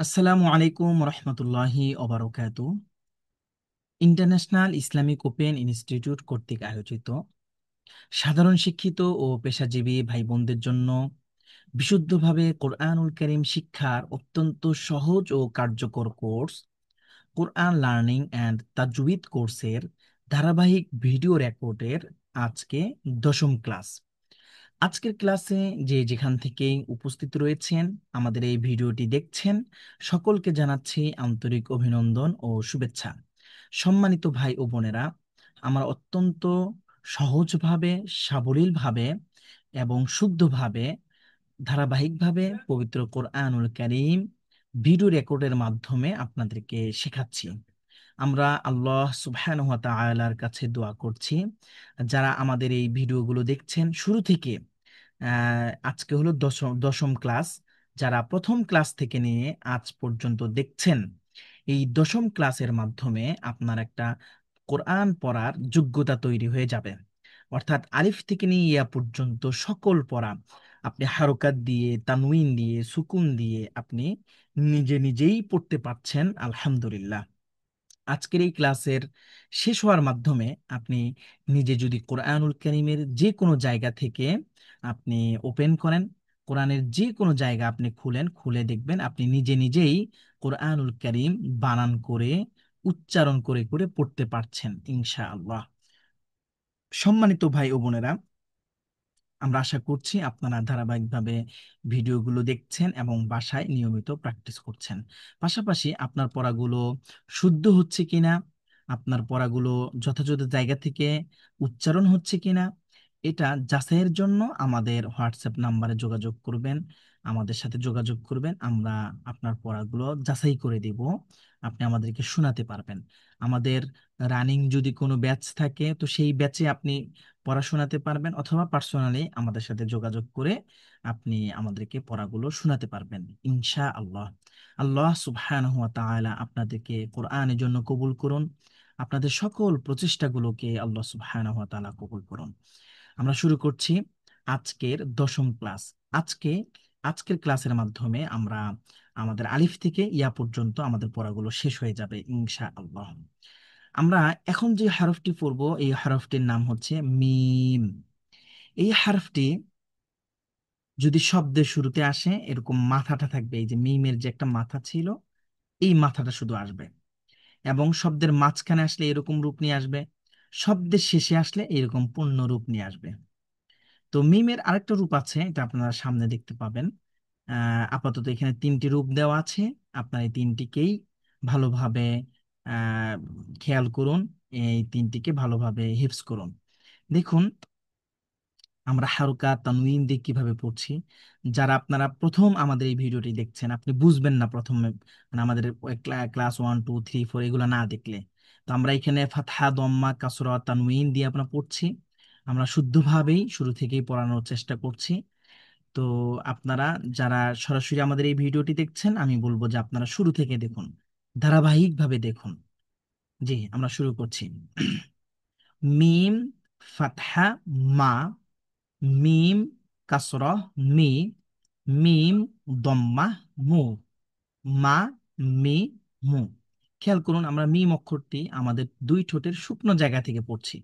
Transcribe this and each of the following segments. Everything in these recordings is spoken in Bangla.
আসসালামু আলাইকুম রহমতুল্লাহি ওবারকাতু। ইন্টারন্যাশনাল ইসলামিক ওপেন ইনস্টিটিউট কর্তৃক আয়োজিত সাধারণ শিক্ষিত ও পেশাজীবী ভাই বোনদের জন্য বিশুদ্ধভাবে কোরআনুল কারীম শিক্ষার অত্যন্ত সহজ ও কার্যকর কোর্স কোরআন লার্নিং অ্যান্ড তাজউইদ কোর্সের ধারাবাহিক ভিডিও রেকর্ডের আজকে 10ম ক্লাস। আজকের ক্লাসে যে যেখান থেকেই উপস্থিত রয়েছেন, আমাদের এই ভিডিওটি দেখছেন, সকলকে জানাচ্ছি আন্তরিক অভিনন্দন ও শুভেচ্ছা। সম্মানিত ভাই ও বোনেরা, আমরা অত্যন্ত সহজভাবে, সাবলীলভাবে এবং শুদ্ধভাবে ধারাবাহিকভাবে পবিত্র কোরআনুল কারীম ভিডিও রেকর্ডের মাধ্যমে আপনাদেরকে শেখাচ্ছি। আমরা আল্লাহ সুবহানাহু ওয়া তাআলার কাছে দোয়া করছি, যারা আমাদের এই ভিডিওগুলো দেখছেন শুরু থেকে, আজকে হলো দশম ক্লাস, যারা প্রথম ক্লাস থেকে নিয়ে আজ পর্যন্ত দেখছেন, এই 10ম ক্লাসের মাধ্যমে আপনার একটা কোরআন পড়ার যোগ্যতা তৈরি হয়ে যাবে। অর্থাৎ আলিফ থেকে নিয়ে ইয়া পর্যন্ত সকল পড়া আপনি হারকাত দিয়ে, তানউইন দিয়ে, সুকুন দিয়ে আপনি নিজে নিজেই পড়তে পারছেন, আলহামদুলিল্লাহ। আজকের এই ক্লাসের শেষ হওয়ার মাধ্যমে আপনি নিজে যদি কোরআনুল কারীমের যে কোনো জায়গা থেকে আপনি ওপেন করেন, কোরআনের যে কোনো জায়গা আপনি খুলে দেখবেন আপনি নিজে নিজেই কোরআনুল কারীম বানান করে, উচ্চারণ করে করে পড়তে পারছেন ইনশাআল্লাহ। সম্মানিত ভাই ও বোনেরা, আমরা আশা করছি আপনারা ধারাবাহিকভাবে ভিডিওগুলো দেখছেন এবং বাসায় নিয়মিত প্র্যাকটিস করছেন। পাশাপাশি আপনার পড়াগুলো শুদ্ধ হচ্ছে কিনা, আপনার পড়াগুলো যথাযথ জায়গা থেকে উচ্চারণ হচ্ছে কিনা, এটা যাচাইয়ের জন্য আমাদের হোয়াটসঅ্যাপ নাম্বারে যোগাযোগ করবেন, আমাদের সাথে যোগাযোগ করবেন। আমরা আপনার পড়াগুলো যাচাই করে দেব, আপনি আমাদেরকে শোনাতে পারবেন। আমাদের রানিং যদি কোনো ব্যাচ থাকে, তো সেই ব্যাচে আপনি পড়াশোনাতে পারবেন, অথবা পার্সোনালি আমাদের সাথে যোগাযোগ করে আপনি আমাদেরকে পড়াগুলো শোনাতে পারবেন ইনশা আল্লাহ। আল্লাহ সুবহানাহু ওয়া তাআলা আপনাদেরকে কোরআনের জন্য কবুল করুন, আপনাদের সকল প্রচেষ্টাগুলোকে আল্লাহ সুবহানাহু ওয়া তাআলা কবুল করুন। আমরা শুরু করছি আজকের 10ম ক্লাস। আজকে আজকের ক্লাসের মাধ্যমে আমরা আমাদের আলিফ থেকে ইয়া পর্যন্ত আমাদের পড়াগুলো শেষ হয়ে যাবে ইনশা আল্লাহ। আমরা এখন যে হরফটি পড়ব, এই হরফটির নাম হচ্ছে মিম। এই হরফটি যদি শব্দের শুরুতে আসে, এরকম মাথাটা থাকবে, এই যে মিমের যে একটা মাথা ছিল, এই মাথাটা শুধু আসবে, এবং শব্দের মাঝখানে আসলে এরকম রূপ নিয়ে আসবে, শব্দের শেষে আসলে এরকম পূর্ণ রূপ নিয়ে আসবে। তো মিমের আরেকটা রূপ আছে, এটা আপনারা সামনে দেখতে পাবেন। আপাতত এখানে 3টি রূপ দেওয়া আছে, আপনার এই তিনটিকেই ভালোভাবে আহ খেয়াল করুন, এই তিনটিকে ভালোভাবে হিফজ করুন। দেখুন, আমরা হারকা তানউইন দিয়ে কিভাবে পড়ছি। যারা আপনারা প্রথম আমাদের এই ভিডিওটি দেখছেন, আপনি বুঝবেন না প্রথমে, মানে আমাদের ক্লাস 1 2 3 4 এগুলো না দেখলে। তো আমরা এখানে ফাতহা, দম্মা, কাসরা, তানউইন দিয়ে আমরা পড়ছি। আমরা শুদ্ধভাবেই শুরু থেকেই পড়ানোর চেষ্টা করছি। তো আপনারা যারা সরাসরি আমাদের এই ভিডিওটি দেখছেন, আমি বলবো যে আপনারা শুরু থেকে দেখুন, ধারাবাহিকভাবে দেখুন। জি, আমরা শুরু করছি। মিম, ফাতহা, মা, মিম, কাসরা, মি, মিম, দম্মা, মু, মা, মি, মু। খেয়াল করুন, আমরা মিম অক্ষরটি আমাদের দুই ঠোঁটের শুকনো জায়গা থেকে পড়ছি।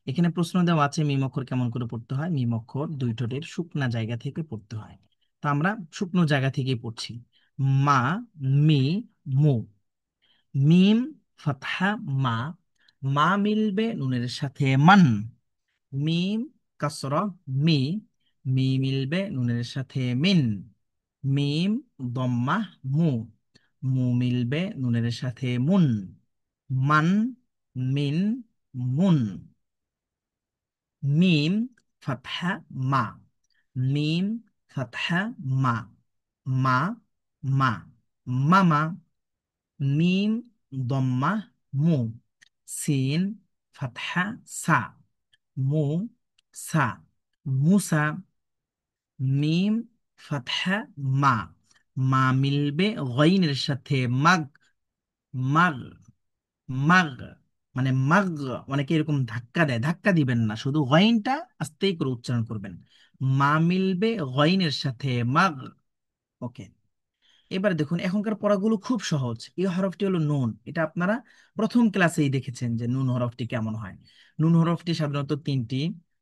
এখানে প্রশ্ন দেওয়া আছে মিম অক্ষর কেমন করে পড়তে হয়। মিম অক্ষর দুই ঠোঁটের শুকনা জায়গা থেকে পড়তে হয়। তো আমরা শুকনো জায়গা থেকেই পড়ছি। মা, মি, মু। মিম, ফাতহা, মা, মা মিলবে নুনের সাথে মান। মিম, কাসরা, মি, মি মিলবে নুনের সাথে মিন। মিম, দম্মা, মু, মু মিলবে নুনের সাথে মুন। মান, মিন, মুন। মিম, ফাতহা, মা, মিম, ফাতহা, মা, মা, মা, মামা। মিম, দম্মা, মু, সিন, ফাতহা, সা, মু, সা, মুসা। মিম, ফাতহা, মা, মা মিলবে গইনের সাথে মাগ, মাগ, মাগ, মানে মাগ। অনেকে এরকম ধাক্কা দেয়, ধাক্কা দিবেন না, শুধু গইনটা আস্তেই করে উচ্চারণ করবেন। মা মিলবে গইনের সাথে মাগ। ওকে। এবার দেখুন এখনকার পড়াগুলো খুব সহজ। এই হরফটি হলো নুন। এটা আপনারা প্রথম ক্লাসেই দেখেছেন যে নুন হরফটি কেমন হয়। নুন হরফটি সাধারণত তিনটি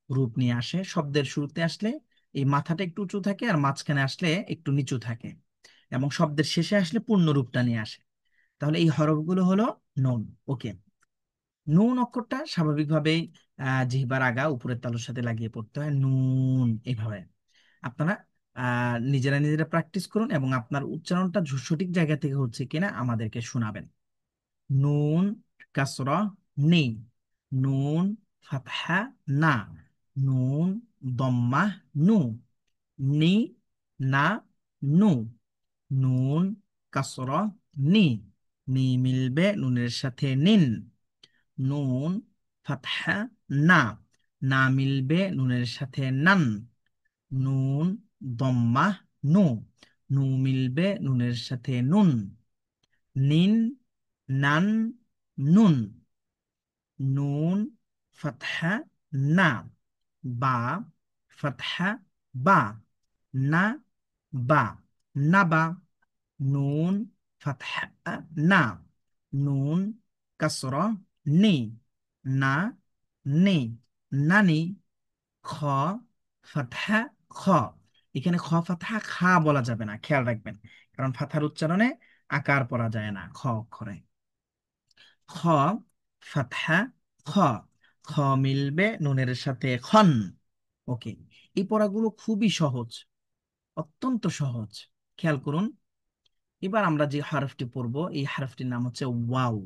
রূপ নিয়ে আসে। শব্দের শুরুতে আসলে এই মাথাটা একটু উঁচু থাকে, আর মাঝখানে আসলে একটু নিচু থাকে, এবং শব্দের শেষে আসলে পূর্ণ রূপটা নিয়ে আসে। তাহলে এই হরফগুলো হলো নুন। ওকে। নুন অক্ষরটা স্বাভাবিকভাবেই জিহ্বার আগা উপরের তালুর সাথে লাগিয়ে পড়তে হয়, নুন এইভাবে। আপনারা নিজেরা নিজেরা প্র্যাকটিস করুন এবং আপনার উচ্চারণটা সঠিক জায়গা থেকে হচ্ছে কিনা আমাদেরকে শোনাবেন। নুন কাসরা নি, নুন ফাতহা না, নুন দম্মা নু, নি না নু, নুন কাসরা নি, নি মিলবে নুনের সাথে নিন, নুন ফাতহা না, না মিলবে নুনের সাথে নান, নুন দম্মা নু, নু মিলবে নুনের সাথে নুন, নিন নান নুন, নুন ফাতহা না, বা ফাতহা বা, না বা, না বা, নুন ফাতহা না, নুন কাসরা নি, না নি, নানি, খ ফাতহা খ। এখানে খ ফাতহা খা বলা যাবে না, খেয়াল রাখবেন, কারণ ফাতহার উচ্চারণে আকার পড়া যায় না খ অক্ষরে। খ ফাতহা খ, খ মিলবে নুনের সাথে খন। ওকে। এই পড়াগুলো খুবই সহজ, অত্যন্ত সহজ। খেয়াল করুন। এবার আমরা যে হরফটি পড়ব এই হরফটির নাম হচ্ছে ওয়াও।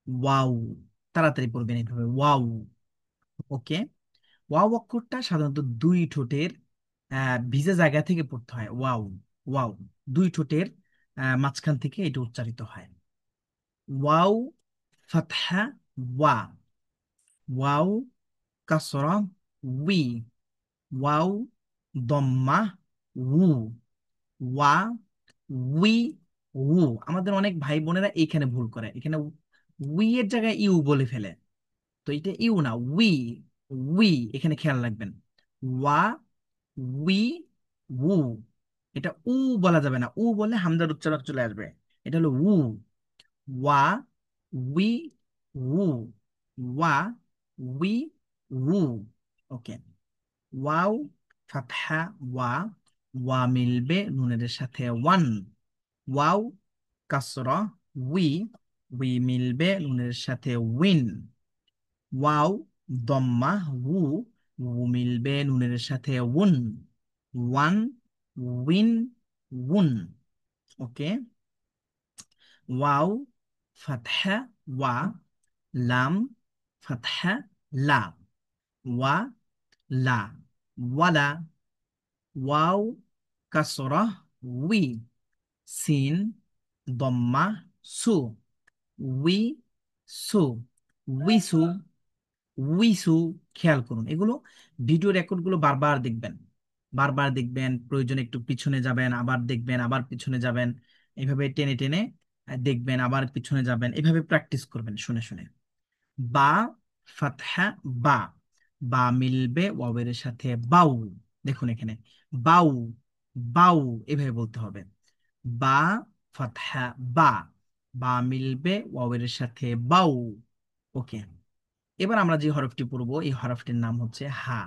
ওয়াও। তাড়াতাড়ি পড়বেন এইভাবে, ওয়াও। ওকে। ওয়াও অক্ষরটা সাধারণত দুই ঠোঁটের ভিজে জায়গা থেকে পড়তে হয়। ওয়াও। ওয়াও। দুই ঠোঁটের মাঝখান থেকে এটা উচ্চারিত হয়। ওয়াও ফাতহা ওয়া, ওয়াও কাসরা উই, ওয়াও দম্মা উ, ওয়া উই উ। আমাদের অনেক ভাই বোনেরা এইখানে ভুল করে, এখানে উই এর জায়গায় ইউ বলে ফেলে। তো এটা ইউ না, উই। উই এখানে খেয়াল রাখবেন। ওয়া উই উ। এটা উ বলা যাবে না, উ বললে হামজার উচ্চারণ চলে আসবে। এটা হলো উ। ওয়া উই উ, ওয়া উই উ। ওকে। ওয়াও ফাতহা ওয়া, ওয়া মিলবে নুনের সাথে ওয়ান, ওয়াও কাসরা উই, উই মিলবে নুনের সাথে উইন, ওয়াও দম্মা উ, উ মিলবে নুনের সাথে উন, ওয়ান উইন উন। ওকে। ওয়াও ফাতহা ওয়া, লাম ফাতহা লা, ওয়া লা, ওয়ালা, ওয়াও কাসরা উই, সিন দম্মা সু, উই সু, উইসু, উইসু। খেয়াল করুন, এগুলো ভিডিও রেকর্ড গুলো বারবার দেখবেন, বারবার দেখবেন, প্রয়োজনে একটু পিছনে যাবেন, আবার দেখবেন, আবার পিছনে যাবেন, এইভাবে টেনে টেনে দেখবেন, আবার পিছনে যাবেন, এভাবে প্র্যাকটিস করবেন শুনে শুনে। বা ফাতহা বা, বা মিলবে ওয়াবের সাথে বাউ। দেখুন এখানে বাউ, বাউ এভাবে বলতে হবে। বা ফাতহা বা, বা মিলবে ওয়াবের সাথে বাউ। ওকে। এবার আমরা যে হরফটি পড়বো এই হরফটির নাম হচ্ছে হা।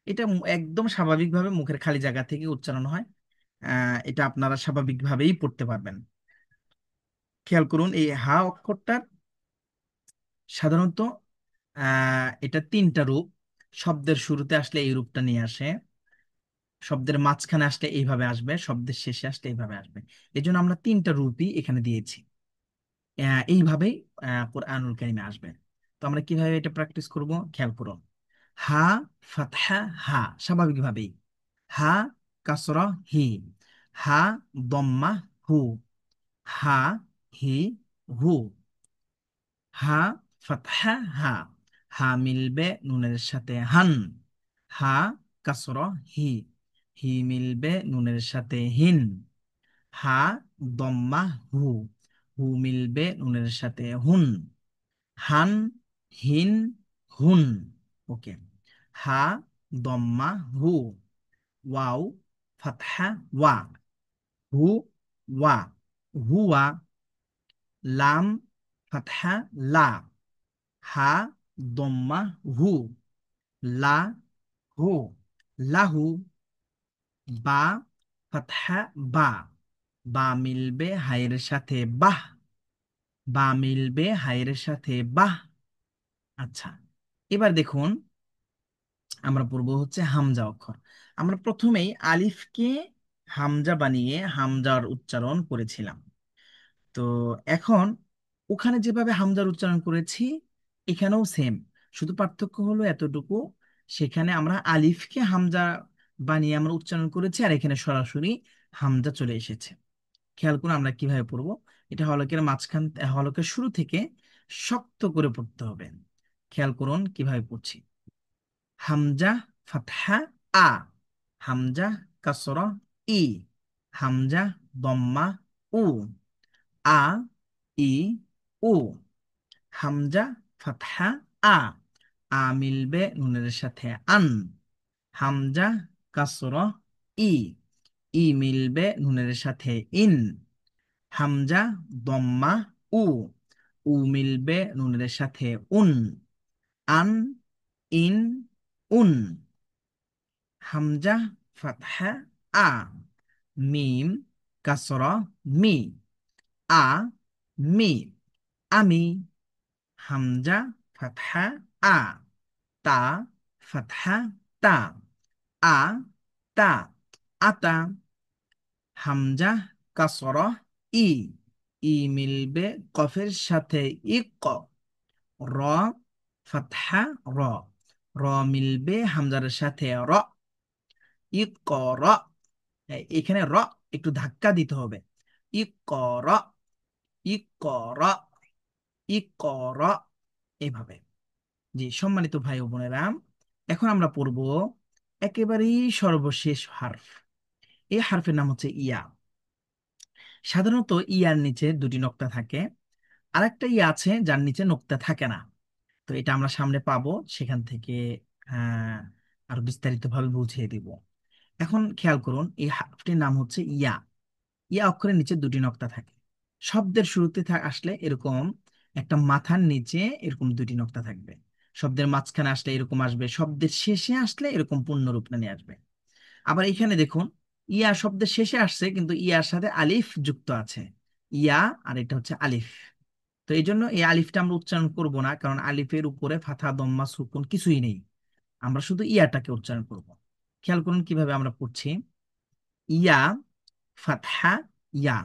এটা একদম স্বাভাবিকভাবে মুখের খালি জায়গা থেকে উচ্চারণ হয়। এটা আপনারা স্বাভাবিকভাবেই পড়তে পারবেন। খেয়াল করুন এই হা অক্ষরটার সাধারণত এটা তিনটা রূপ। শব্দের শুরুতে আসলে এই রূপটা নিয়ে আসে, শব্দের মাঝখানে আসলে এইভাবে আসবে, শব্দের শেষে আসলে এইভাবে আসবে। এই জন্য আমরা তিনটা রূপই এখানে দিয়েছি। এইভাবেই কোরআনুল কারিমে আসবে। তো আমরা কিভাবে এটা প্র্যাকটিস করব, খেয়াল করুন। হা ফাতহা হা, স্বাভাবিকভাবেই। হা কাসরা হি, হা দম্মা হু, হা হি হু, হা ফাতহা হা, হা মিলবে নুনের সাথে হান, হা কাসরা হি, হি মিলবে নুনের সাথে হিন, হা দম্মা হু, হু মিলবে নুনের সাথে হুন, হান হিন হুন। ওকে। হা দম্মা হু, ওয়াও ফাতহা ওয়া, হু ওয়া, হুয়া। লাম ফাতহা লা, হা দম্মা হু, লা হু, লাহু। বা ফাতহা বা, বা মিলবে হায়ের সাথে বাহ, বা মিলবে হায়ের সাথে বাহ। আচ্ছা, এবার দেখুন আমরা পড়বো হচ্ছে হামজা অক্ষর। আমরা প্রথমেই আলিফকে হামজা বানিয়ে হামজার উচ্চারণ করেছিলাম। তো এখন ওখানে যেভাবে হামজার উচ্চারণ করেছি এখানেও সেম, শুধু পার্থক্য হলো এতটুকু, সেখানে আমরা আলিফকে হামজা বানিয়ে আমরা উচ্চারণ করেছি আর এখানে সরাসরি হামজা চলে এসেছে। খেয়াল করুন আমরা কিভাবে পড়বো। এটা হলকের মাঝখান, হলকের শুরু থেকে শক্ত করে পড়তে হবে। খেয়াল করুন কিভাবে পড়ছি। হামজা ফাতহা আ, হামজা কাসরা ই, হামজা দম্মা উ, আ ই উ, হামজা ফাতহা আ, আ মিলবে নুনের সাথে আন, হামজা কাসরা ই, ই মিলবে নুনের সাথে ইন, হামজা দম্মা উ, উ মিলবে নুনের সাথে উন, আন ইন উন, হামজা ফাতহা আ, মিম কাসরা মি, আ মি, আমি, হামজা ফাতহা আ, তা ফাতহা তা, আ তা, আতা, হামজা কাসরা ই, ই মিলবে কফের সাথে ইক, র ফাতহা র, র মিলবে হামজার সাথে র, ইকর, এখানে র একটু ধাক্কা দিতে হবে। ইকর, ইকর, ইকর, এইভাবে। জি সম্মানিত ভাই ও বোনেরা, এখন আমরা পড়ব একেবারেই সর্বশেষ হারফ। এই হারফের নাম হচ্ছে ইয়া। সাধারণত ইয়ার নিচে দুটি নোক্তা থাকে, আরেকটা ইয়া আছে যার নিচে নোক্তা থাকে না। তো এটা আমরা সামনে পাবো, সেখান থেকে আহ আরো বিস্তারিত ভাবে বুঝিয়ে দিব। এখন খেয়াল করুন এই হারফটির নাম হচ্ছে ইয়া। ইয়া অক্ষরের নিচে দুটি নক্তা থাকে। শব্দের শুরুতে আসলে এরকম একটা মাথার নিচে এরকম দুটি নক্তা থাকবে, শব্দের মাঝখানে আসলে এরকম আসবে, শব্দের শেষে আসলে এরকম পূর্ণরূপ নিয়ে আসবে। আবার এখানে দেখুন ইয়া শব্দের শেষে আসছে কিন্তু ইয়ার সাথে আলিফ যুক্ত আছে, ইয়া আর এটা হচ্ছে আলিফ। তো এই জন্য এই আলিফটা আমরা উচ্চারণ করব না, কারণ আলিফের উপরে ফাথা দম্মা সুকুন কিছুই নেই, আমরা শুধু ইয়াটাকে উচ্চারণ করব। খেয়াল করুন কিভাবে আমরা পড়ছি। ইয়া ফাতহা ইয়া,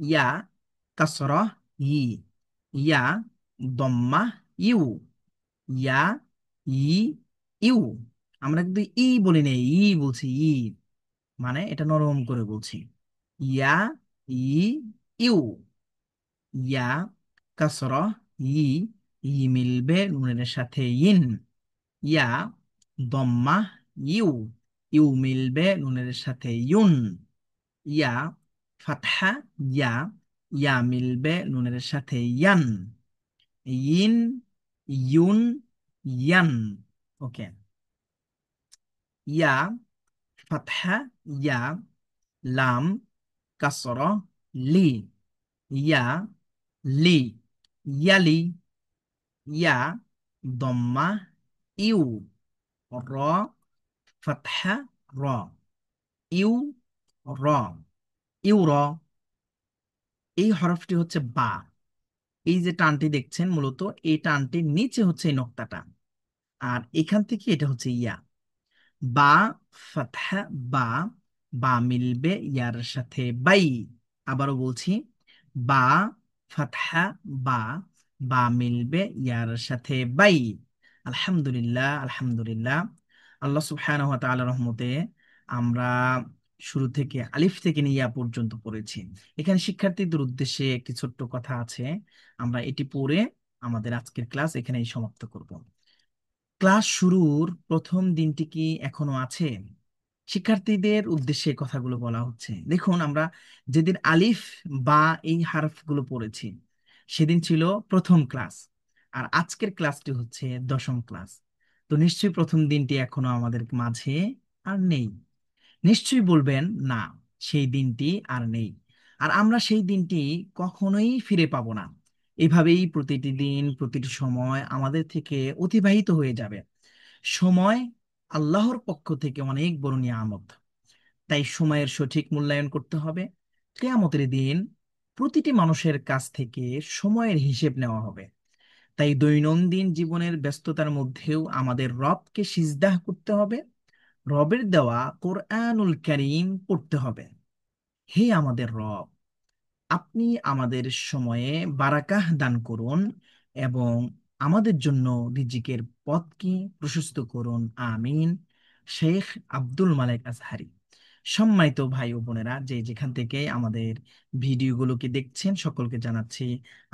ইয়া কাসরা ই, ইয়া দম্মা ইউ, ইয়া ই ইউ। আমরা কিন্তু ই বলি না, ই বলছি, ই মানে এটা নরম করে বলছি। ইয়া ই ইউ, ইয়া কাসরা ই, ই মিলবে নুনের সাথে ইন, ইয়া দম্মা ইউ, ইউ মিলবে নুনের সাথে ইউন, ইয়া ফাতহা ইয়া, ইয়া মিলবে নুনের সাথে ইয়ান, ইন ইউন ইয়ান। ওকে, ইয়া ফাতহা ইয়া, লাম কাসরা লি, ইয়া লি, ইয়ালি, ইয়া দম্মা ইউ, র ফাতহা র, ইউ র, ইউ র। এই হরফটি হচ্ছে বা। এই যে টানটি দেখছেন মূলত এই টানটির নিচে হচ্ছে এই নক্তাটা, আর এখান থেকে এটা হচ্ছে ইয়া। বা ফাতহা বা, বা মিলবে ইয়ার সাথে বাই। আবারও বলছি, বা ফাতহা বা, বা মিলবে ইয়ার সাথে বাই। আলহামদুলিল্লাহ, আলহামদুলিল্লাহ। আল্লাহ সুবহানাহু ওয়া তাআলার রহমতে আমরা শুরু থেকে আলিফ থেকে নিয়ে ইয়া পর্যন্ত পড়েছি। এখানে শিক্ষার্থীদের উদ্দেশ্যে একটি ছোট্ট কথা আছে, আমরা এটি পড়ে আমাদের আজকের ক্লাস এখানেই সমাপ্ত করব। ক্লাস শুরুর প্রথম দিনটি কি এখনো আছে? শিক্ষার্থীদের উদ্দেশ্যে এই কথাগুলো বলা হচ্ছে। দেখুন আমরা যেদিন আলিফ বা এই হারফগুলো পড়েছি সেদিন ছিল প্রথম ক্লাস, আর আজকের ক্লাসটি হচ্ছে দশম ক্লাস। তো নিশ্চয়ই প্রথম দিনটি এখনো আমাদের মাঝে আর নেই। নিশ্চয়ই বলবেন না, সেই দিনটি আর নেই। আর আমরা সেই দিনটি কখনোই ফিরে পাবো না। এভাবেই প্রতিটি দিন, প্রতিটি সময় আমাদের থেকে অতিবাহিত হয়ে যাবে। সময় আল্লাহর পক্ষ থেকে অনেক বড় নিয়ামত, তাই সময়ের সঠিক মূল্যায়ন করতে হবে। কিয়ামতের দিন প্রতিটি মানুষের কাছ থেকে সময়ের হিসেব নেওয়া হবে। তাই দৈনন্দিন জীবনের ব্যস্ততার মধ্যেও আমাদের রবকে সিজদাহ করতে হবে, রবের দেওয়া কোরআনুল কারীম পড়তে হবে। হে আমাদের রব, আপনি আমাদের সময়ে বারাকাহ দান করুন এবং আমাদের জন্য রিজিকের পথকে প্রশস্ত করুন, আমিন। শেখ আব্দুল মালেক আজহারি। সম্মানিত ভাই ও বোনেরা, যে যেখান থেকে আমাদের ভিডিওগুলোকে দেখছেন, সকলকে জানাচ্ছি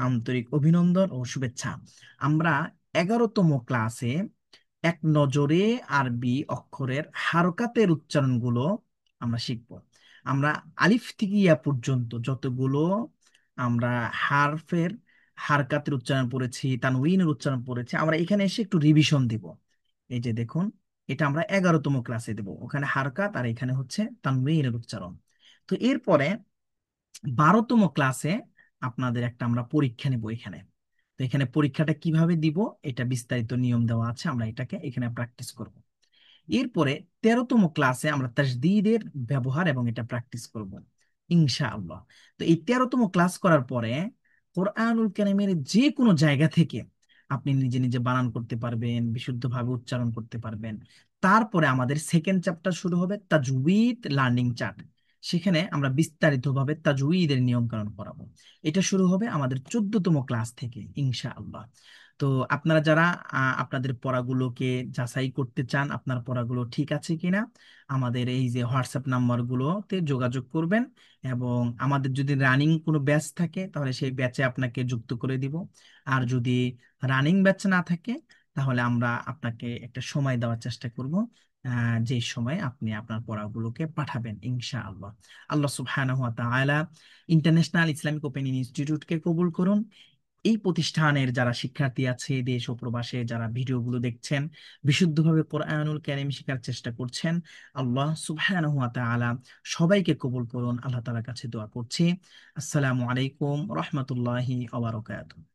আন্তরিক অভিনন্দন ও শুভেচ্ছা। আমরা 11তম ক্লাসে এক নজরে আরবি অক্ষরের হারকাতের উচ্চারণগুলো আমরা শিখব। আমরা আলিফ থেকে ইয়া পর্যন্ত যতগুলো আমরা হারফের হারকাতের উচ্চারণ পড়েছি, তানউইনের উচ্চারণ পড়েছি, আমরা এখানে এসে একটু রিভিশন দিব। এই যে দেখুন, এটা আমরা 11তম ক্লাসে দেব। ওখানে হারকাত আর এখানে হচ্ছে তানউইনের উচ্চারণ। তো এরপরে 12তম ক্লাসে আপনাদের একটা আমরা পরীক্ষা নেব এখানে। তো এখানে পরীক্ষাটা কিভাবে দিব এটা বিস্তারিত নিয়ম দেওয়া আছে, আমরা এটাকে এখানে প্র্যাকটিস করব। এরপরে 13তম ক্লাসে আমরা তাসদীদের ব্যবহার এবং এটা প্র্যাকটিস করব ইনশাআল্লাহ। তো এই 13তম ক্লাস করার পরে কোরআনুল কারীমের যে কোনো জায়গা থেকে আপনি নিজে নিজে বানান করতে পারবেন, বিশুদ্ধভাবে উচ্চারণ করতে পারবেন। তারপরে আমাদের সেকেন্ড চ্যাপ্টার শুরু হবে, তাজউইদ লার্নিং চার্ট। সেখানে আমরা বিস্তারিতভাবে তাজউইদের নিয়ম কানুন পড়াবো। এটা শুরু হবে আমাদের 14তম ক্লাস থেকে ইনশাআল্লাহ। তো আপনারা যারা আপনাদের পড়াগুলোকে যাচাই করতে চান, আপনার পড়াগুলো ঠিক আছে কিনা, আমাদের এই যে হোয়াটসঅ্যাপ নাম্বারগুলোতে যোগাযোগ করবেন। এবং আমাদের যদি রানিং কোনো ব্যাচ থাকে তাহলে সেই ব্যাচে আপনাকে যুক্ত করে দিব। আর যদি রানিং ব্যাচ না থাকে তাহলে আমরা আপনাকে একটা সময় দেওয়ার চেষ্টা করব, যে সময় আপনি আপনার পড়াগুলোকে পাঠাবেন ইনশাআল্লাহ। আল্লাহ সুবহানাহু ওয়া তাআলা ইন্টারন্যাশনাল ইসলামিক ওপেন ইনস্টিটিউটকে কবুল করুন। এই প্রতিষ্ঠানের যারা শিক্ষার্থী আছে দেশ ও প্রবাসে, যারা ভিডিওগুলো দেখছেন, বিশুদ্ধভাবে কোরআনুল কারীম শেখার চেষ্টা করছেন, আল্লাহ সুবহানাহু ওয়া তাআলা সবাইকে কবুল করুন। আল্লাহ তাআলার কাছে দোয়া করছি। আসসালামু আলাইকুম রাহমাতুল্লাহি ওয়া বারাকাতুহু।